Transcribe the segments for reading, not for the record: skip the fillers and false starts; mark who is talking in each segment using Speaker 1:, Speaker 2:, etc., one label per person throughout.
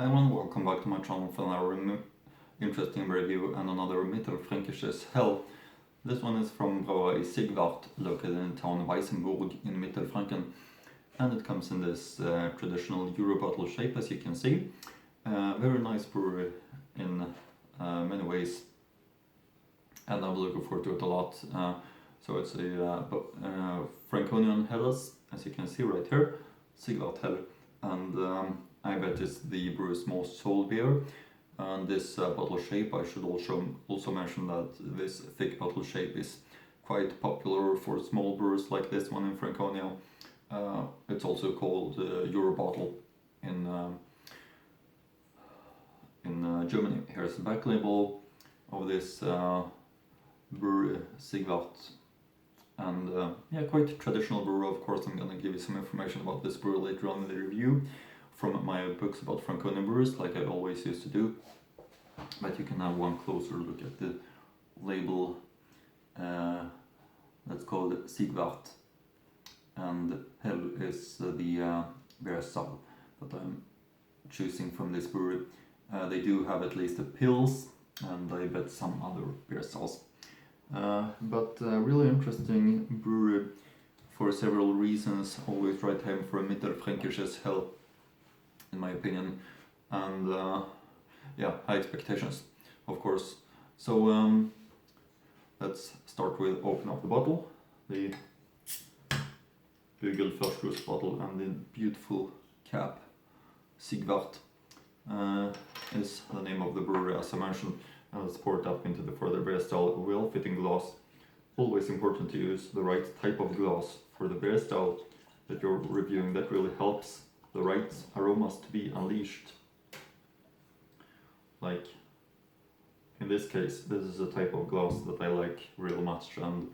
Speaker 1: Hi everyone, welcome back to my channel for another interesting review and another Mittelfränkisches hell. This one is from Brauerei Sigwart, located in town Weißenburg in Mittelfranken, and it comes in this traditional Euro bottle shape, as you can see. Very nice brewery in many ways, and I'm looking forward to it a lot. So it's a Franconian Helles, as you can see right here, Sigwart Hell, and I bet it's the brewer's most sold beer. And this bottle shape, I should also mention that this thick bottle shape is quite popular for small brewers like this one in Franconia. It's also called Euro bottle in Germany. Here's the back label of this brewery, Sigwart. And yeah, quite traditional brewer. Of course, I'm gonna give you some information about this brewer later on in the review from my books about Franconian brewers, like I always used to do. But you can have one closer look at the label. That's called Sigwart, and Hell is the beer style that I'm choosing from this brewery. They do have at least a Pils, and I bet some other beer styles. But really interesting brewery for several reasons. Always right time for a Mittelfränkisches hell, in my opinion, and yeah, high expectations, of course. So let's start with open up the bottle, the Bügelverschluss bottle, and the beautiful cap. Sigwart is the name of the brewery, as I mentioned, and let's pour it up into the further beer style. Well-fitting glass. Always important to use the right type of glass for the beer style that you're reviewing. That really helps the right aromas to be unleashed. Like in this case, this is a type of glass that I like real much, and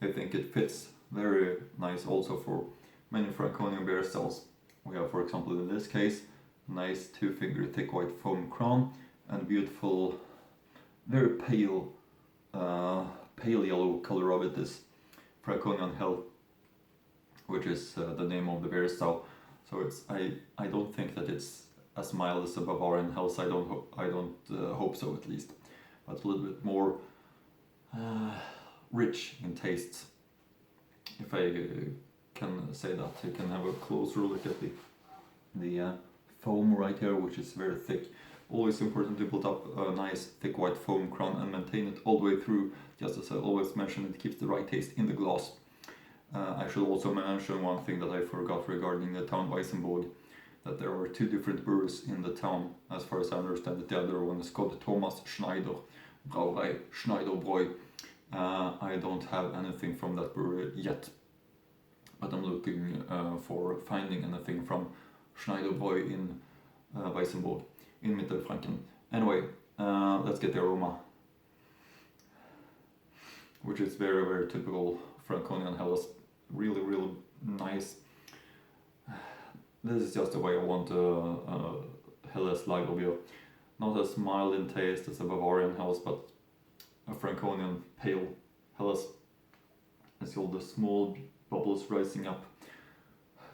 Speaker 1: I think it fits very nice also for many Franconian beer styles. We have, for example, in this case, nice 2-finger thick white foam crown and beautiful, very pale yellow color of it is Franconian Hell, which is the name of the beer style. So it's I don't think that it's as mild as a Bavarian Helles. I don't hope so, at least, but a little bit more rich in taste, if I can say that. You can have a closer look at the foam right here, which is very thick. Always important to build up a nice thick white foam crown and maintain it all the way through. Just as I always mention, it keeps the right taste in the glass. I should also mention one thing that I forgot regarding the town Weißenburg, that there are two different brewers in the town, as far as I understand it. The other one is called Thomas Schneider, Brauerei Schneiderbräu. I don't have anything from that brewery yet, but I'm looking for finding anything from Schneiderbräu in Weißenburg in Mittelfranken. Anyway, let's get the aroma, which is very, very typical Franconian Helles. Really, really nice. This is just the way I want a Helles lager beer. Not as mild in taste as a Bavarian Helles, but a Franconian pale Helles. I see all the small bubbles rising up,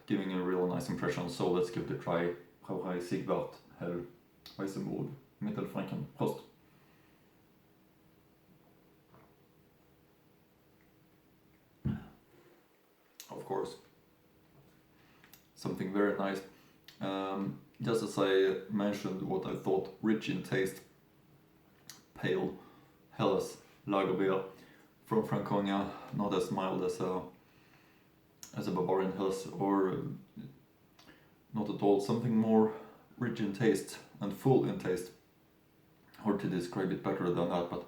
Speaker 1: giving a real nice impression. So let's give it a try. Brauerei Sigwart Hell, Weißenburg, Mittelfranken. Prost! Of course, something very nice. Just as I mentioned, what I thought rich in taste, pale Helles lager beer from Franconia, not as mild as a Bavarian Helles, or not at all. Something more rich in taste and full in taste. Hard to describe it better than that, but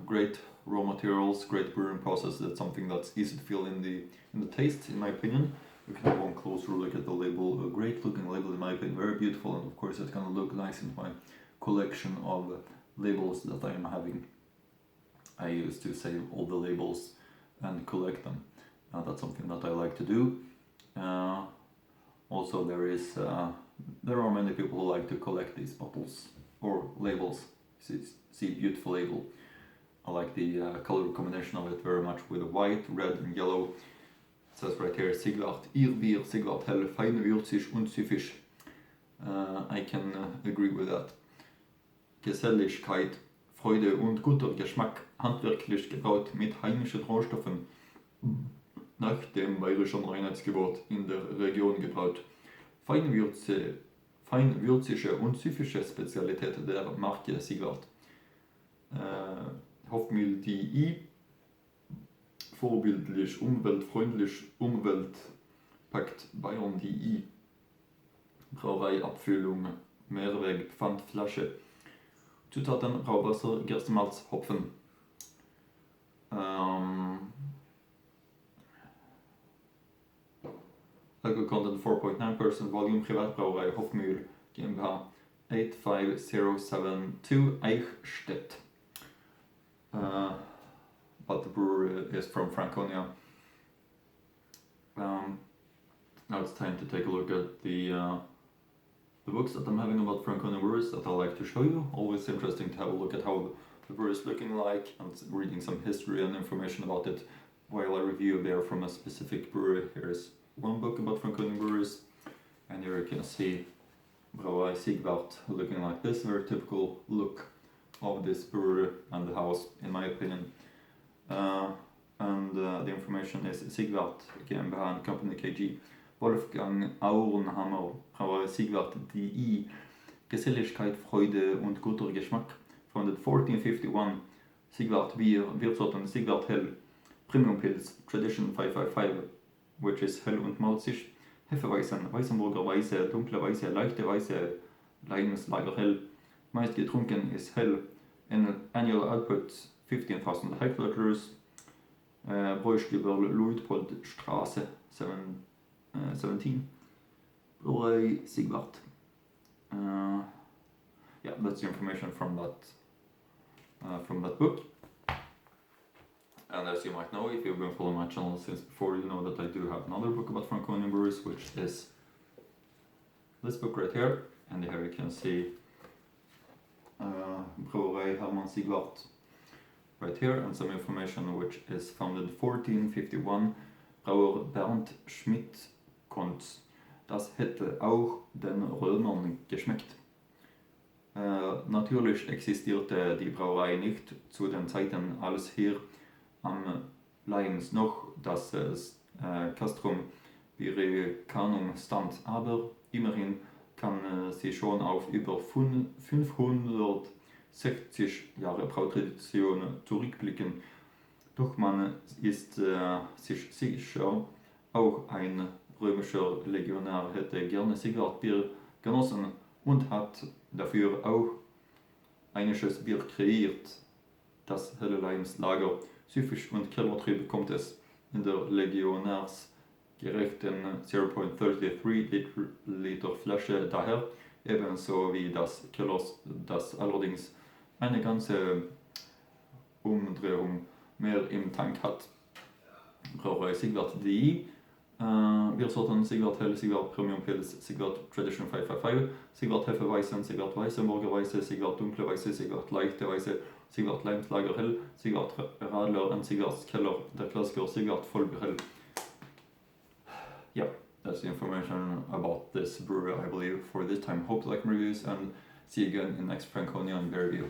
Speaker 1: great raw materials, great brewing process. That's something that's easy to feel in the taste, in my opinion. You can have one closer look at the label. A great looking label, in my opinion, very beautiful, and of course it's gonna look nice in my collection of labels that I am having. I used to save all the labels and collect them. That's something that I like to do. Also, there are many people who like to collect these bottles or labels. See, beautiful label. I like the color combination of it very much, with white, red and yellow. It says right here, Sigwart, Ihr Bier, Sigwart Hell, fein würzig und süffisch. I can agree with that. Geselligkeit, Freude und guter Geschmack, handwerklich gebraut mit heimischen Rohstoffen, nach dem bayerischen Reinheitsgebot in der Region gebraut. Feinwürzige und süffische Spezialität der Marke Sigwart. Hofmehl.de, vorbildlich, umweltfreundlich, Umweltpakt Bayern.de, Brauerei, Abfüllung, Mehrweg, Pfandflasche. Zutaten: Brauwasser, Gerstenmalz, Hopfen. Alcohol content 4.9%, volume, Privatbrauerei, Hofmühl GmbH, 85072 Eichstätt. But the brewery is from Franconia. Now it's time to take a look at the books that I'm having about Franconia breweries that I like to show you. Always interesting to have a look at how the brewery is looking like and reading some history and information about it while I review a beer from a specific brewery. Here's one book about Franconia breweries, and here you can see Brauerei Sigwart looking like this. Very typical look of this brewery and the house, in my opinion. The information is Sigwart GmbH and Company KG. Wolfgang Aurenhammer, Brauerei Sigwart.de. Geselligkeit, Freude und guter Geschmack. Founded 1451. Sigwart Bier, Biersorten Sigwart Hell. Premium Pils, Tradition 555, which is hell und malzig. Hefeweizen, Weißenburger Weiße, dunkle Weiße, leichte Weiße, Leidenslager Hell. Meist getrunken ist Hell. Annual output 15,000 hectoliters. Bräustüber Luitpoldstraße 17. Brauerei Sigwart. Yeah, that's the information from that book. And as you might know, if you've been following my channel since before, you know that I do have another book about Franconian breweries, which is this book right here. And here you can see Brauerei Hermann Sigwart right here, and some information which is founded 1451. Brauer Bernd Schmidt Konz. Das hätte auch den Römern geschmeckt. Natürlich existierte die Brauerei nicht zu den Zeiten, als hier am Lions noch das Castrum Biricanum stand, aber immerhin kann sie schon auf über 560 Jahre Brautradition zurückblicken. Doch man ist sich sicher, auch ein römischer Legionär hätte gerne Sigwart-Bier genossen und hat dafür auch einiges Bier kreiert. Das helle Leimslager, Süffisch und Kellertrieb kommt es in der legionärsgerechten 0.33 Liter Flasche daher, ebenso wie das Kellers, das allerdings eine ganze Umdrehung mehr im Tank hat. Brauerei Sigwart.de. Biersorten Sigwart Hell, Sigwart Premium Pils, Sigwart Tradition 555, Sigwart Hefeweizen, Sigwart Weißenburger Weiße, Sigwart Dunkle Weiße, Sigwart Leichte Weiße, Sigwart Leimslager Hell, Sigwart Radler and Sigwart Keller, der Klassiker Sigwart Vollbier Hell. Yeah, that's the information about this brewery, I believe, for this time. Hope you like my reviews, and see you again in next Franconian beer review.